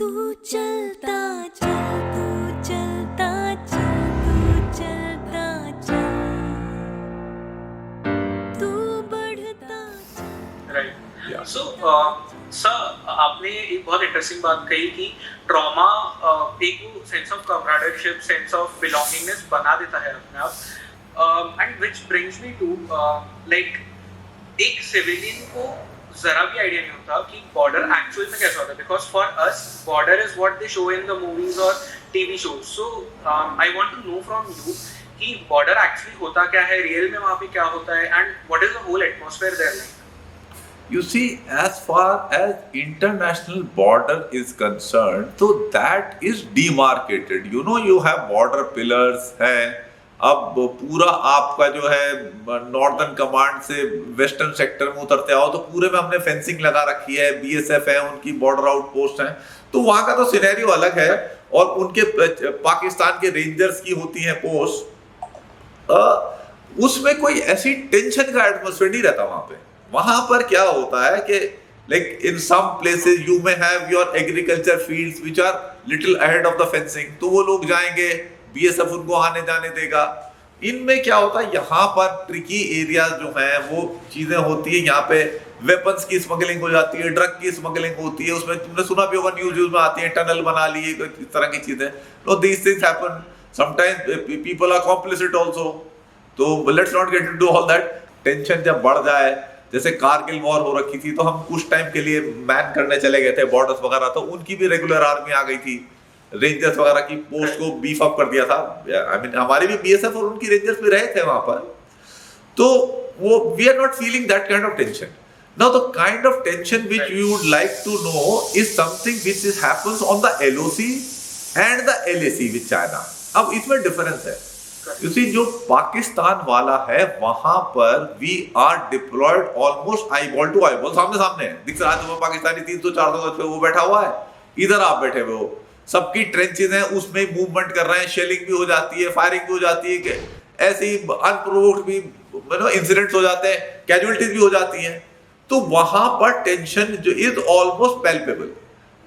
तू चलता चल, तू चलता चल, तू चलता चल, तू बढ़ता चल। राइट। Yeah. सो सर, आपने एक बहुत इंटरेस्टिंग बात कही कि ट्रॉमा एक sense of camaraderie, sense of belongingness बना देता है अपने आप, and which brings me to like एक सिविलियन को जरा भी आइडिया नहीं होता कि बॉर्डर एक्चुअल में कैसा होता है, because for us border is what they show in the movies और TV shows. So I want to know from you कि बॉर्डर एक्चुअली होता क्या है, रियल में वहाँ पे क्या होता है, and what is the whole atmosphere there like. You see, as far as international border is concerned, so that is demarcated. You know, you have border pillars हैं। अब पूरा आपका जो है नॉर्दर्न कमांड से वेस्टर्न सेक्टर में उतरते आओ तो पूरे में हमने फेंसिंग लगा रखी है, बीएसएफ है, उनकी बॉर्डर आउटपोस्ट हैं, तो वहाँ का तो सिनेरियो अलग है। और उनके पाकिस्तान के रेंजर्स की होती हैं पोस्ट, उसमें कोई ऐसी टेंशन का एटमोसफेयर नहीं रहता वहाँ पे। वहां पर क्या होता है कि like in some places you may have your agriculture fields which are little ahead of the fencing, तो वो लोग जाएंगे, बीएसएफ उनको आने जाने देगा। इनमें क्या होता है, यहाँ पर ट्रिकी एरियाज जो हैं वो चीजें होती है, यहाँ पे वेपन्स की स्मगलिंग हो जाती है, ड्रग की स्मगलिंग होती है, उसमें तुमने सुना भी होगा, न्यूज में आती है, टनल बना लिए, इस तरह की चीजें। No, these things happen sometimes, people are complicit also. तो let's not get into all that. Tension जब बढ़ जाए, जैसे कारगिल वॉर हो रखी थी तो हम कुछ टाइम के लिए मैन करने चले गए थे बॉर्डर्स वगैरह, तो उनकी भी रेगुलर आर्मी आ गई थी, रेंजर्स वगैरह की पोस्ट को बीफ अप कर दिया था। आई मीन हमारे भी बीएसएफ और उनकी रेंजर्स भी रहे थे वहां पर, तो वो we are not feeling that kind of tension. Now the kind of tension which we would like to know is something which is happens on the LOC and the LAC with China. अब इसमें difference है। You see, जो पाकिस्तान वाला है वहां पर we are deployed almost eyeball to eyeball, सामने सामने दिख रहा है तुम्हें पाकिस्तानी 300-400 गज पे वो बैठा हुआ है, इधर आप बैठे हुए हो, सबकी ट्रेंचेस हैं, उसमें मूवमेंट कर रहे हैं, शेलिंग भी हो जाती है, फायरिंग भी हो जाती है, ऐसे ही अनप्रोवोक्ड भी इंसिडेंट्स हो जाते हैं, कैजुअलिटीज भी हो जाती हैं। तो वहां पर टेंशन जो is almost palpable,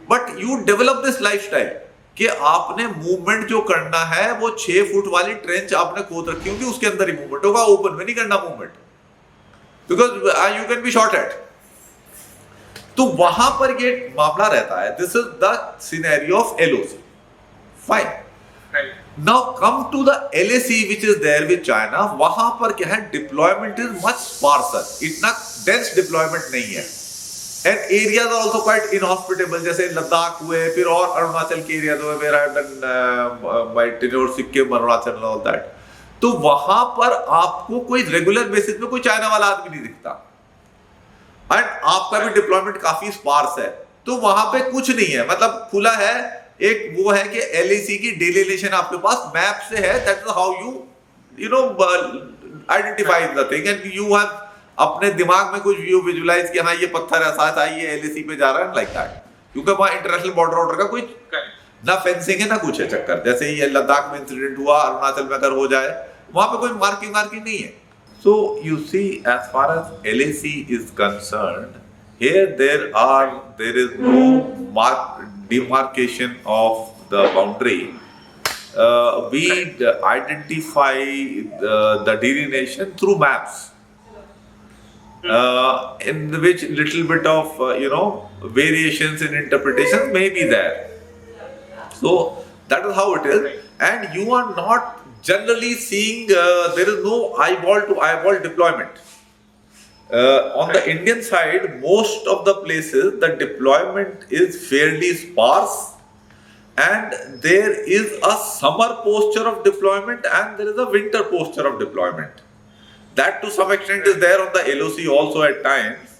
but you develop this lifestyle कि आपने मूवमेंट जो करना है वो 6 फुट वाली ट्रेंच आपने खोद रखी होगी, उसके अंदर ही मूवमेंट होगा, ओपन में नहीं करना movement, because you can be shot at. तो वहां पर ये मामला रहता है। This is the scenario of LOC, fine. Now come to the LAC which is there with China. वहां पर क्या है, डिप्लॉयमेंट इज मच स्पार्सर, इतना डेंस डिप्लॉयमेंट नहीं है, and areas are also quite inhospitable, जैसे लद्दाख हुए, फिर और अरुणाचल के एरियाज हुए, where I have done my tenure, Sikkim, Arunachal and all that। तो वहां पर आपको कोई रेगुलर बेसिस पे कोई चाइना वाला आदमी नहीं दिखता, एंड आपका भी डिप्लॉयमेंट काफी स्पार्स है, तो वहां पे कुछ नहीं है, मतलब खुला है। एक वो है कि एलएसी की डिलिनेशन आपके पास मैप से है, that is how you know identify the thing, and you have अपने दिमाग में कुछ व्यू विजुलाइज किया, हाँ ये पत्थर ऐसा था, ये एलएसी पे जा रहा है, लाइक दैट। क्योंकि वहां इंटरनेशनल बॉर्डर ऑर्डर का कोई ना फेंसिंग है ना कुछ है चक्कर, जैसे ये लद्दाख में इंसिडेंट हुआ, अरुणाचल में अगर हो जाए, वहां पे कोई मार्किंग नहीं है। So you see, as far as LAC is concerned, here there is no demarcation of the boundary. We identify the delineation through maps, in which little bit of variations in interpretation may be there. So that is how it is, and you are not generally seeing there is no eyeball to eyeball deployment. On the Indian side, most of the places the deployment is fairly sparse, and there is a summer posture of deployment and there is a winter posture of deployment. That to some extent is there on the LOC also at times,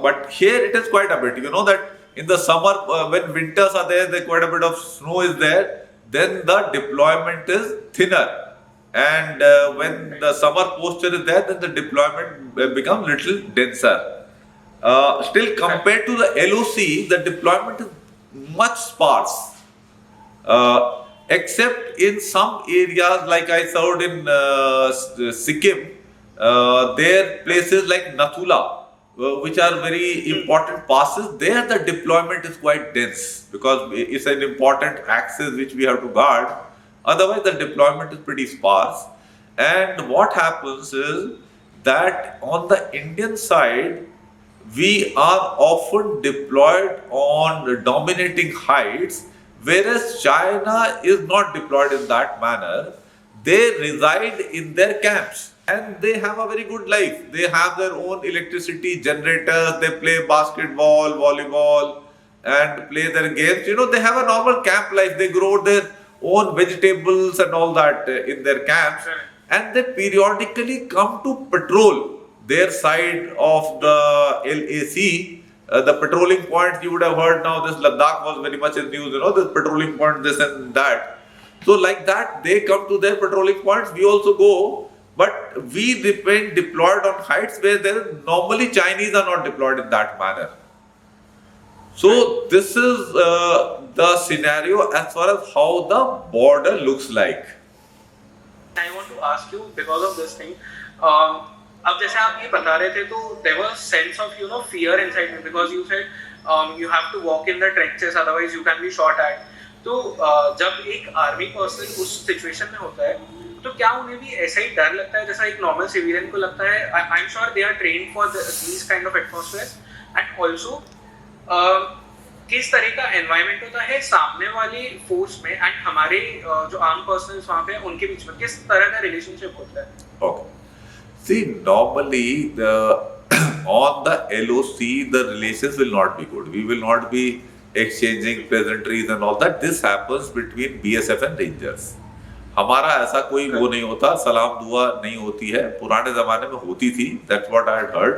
but here it is quite a bit. You know that in the summer, when winters are there, quite a bit of snow is there, then the deployment is thinner. And when the summer posture is there, then the deployment becomes little denser. Still, compared to the LOC, the deployment is much sparse, except in some areas like I served in Sikkim. There places like Nathula, which are very important passes, there the deployment is quite dense because it's an important axis which we have to guard. Otherwise, the deployment is pretty sparse. And what happens is that on the Indian side, we are often deployed on dominating heights, whereas China is not deployed in that manner. They reside in their camps and they have a very good life. They have their own electricity generators, they play basketball, volleyball, and play their games. You know, they have a normal camp life. They grow their own vegetables and all that in their camps. And they periodically come to patrol their side of the LAC. The patrolling points you would have heard now, this Ladakh was very much in news, you know, this patrolling point, this and that. So like that, they come to their patrolling points, we also go, but we remain deployed on heights where there normally Chinese are not deployed in that manner. So this is the scenario as far as how the border looks like. I want to ask you because of this thing. अब जैसे आप ये बता रहे थे तो there was sense of fear inside me because you said you have to walk in the trenches otherwise you can be shot at. तो जब एक आर्मी पर्सन उस सिचुएशन में होता है तो क्या उन्हें भी ऐसा ही डर लगता है जैसा एक नॉर्मल सिविलियन को लगता है? I am sure they are trained for these kind of atmospheres and also किस तरह का एनवायरनमेंट होता है सामने वाली फोर्स में एंड हमारे जो आर्म पर्सनल्स वहां पे उनके बीच में किस तरह का रिलेशनशिप होता है? Okay. See, normally on the LOC the relations will not be good. We will not be exchanging pleasantries and all that. This happens between BSF and Rangers. हमारा ऐसा कोई वो नहीं होता, सलाम दुआ नहीं होती है. पुराने जमाने में होती थी, that's what I had heard.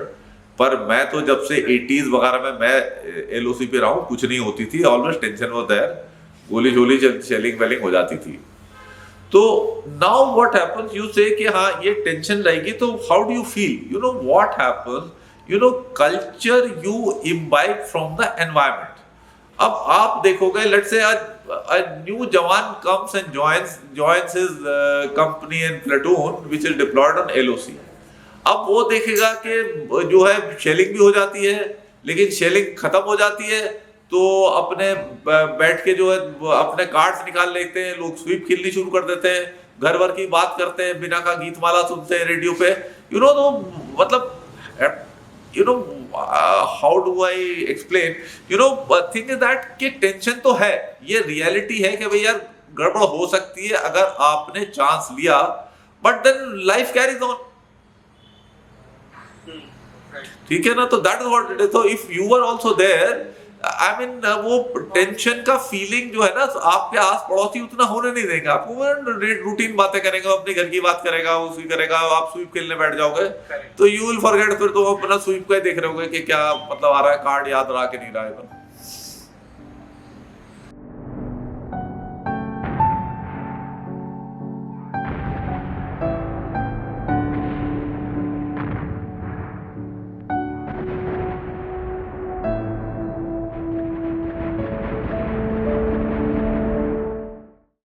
पर मैं तो जब से 80s वगैरह में मैं LOC पे रहा हूँ, कुछ नहीं होती थी. Always tension was there. गोली झोली शेलिंग वेलिंग हो जाती थी. तो now what happens? You say कि हाँ ये टेंशन रहेगी, तो how do you feel? You know what happens? You know culture you imbibe from the environment. अब आप देखोगे, let's say a new jawan comes and joins his company and platoon which is deployed on LOC. अब वो देखेगा कि जो है shelling भी हो जाती है, लेकिन शेलिंग खत्म हो जाती है तो अपने बैठ के जो है अपने कार्ड्स निकाल लेते हैं, लोग स्वीप खेलनी शुरू कर देते हैं, घर भर की बात करते हैं, बिना का गीत माला सुनते हैं रेडियो पे. यू नो तो मतलब you know how do I explain? You know thing is that कि टेंशन तो है, ये रियलिटी है कि भाई यार गड़बड़ हो सकती है अगर आपने चांस लिया, but then life carries on. ठीक है ना? तो that is what it is. तो if you are also there, I mean वो टेंशन का फीलिंग जो है ना आपके आस पड़ोसी उतना होने नहीं देगा. आपको रूटीन बातें करेगा, अपने घर की बात करेगा, उसकी करेगा, आप स्वीप खेलने बैठ जाओगे तो यू विल फॉरगेट. फिर तो अपना स्वीप का देख रहे होगे कि क्या मतलब आ रहा है, कार्ड याद रहा कि नहीं रहा है.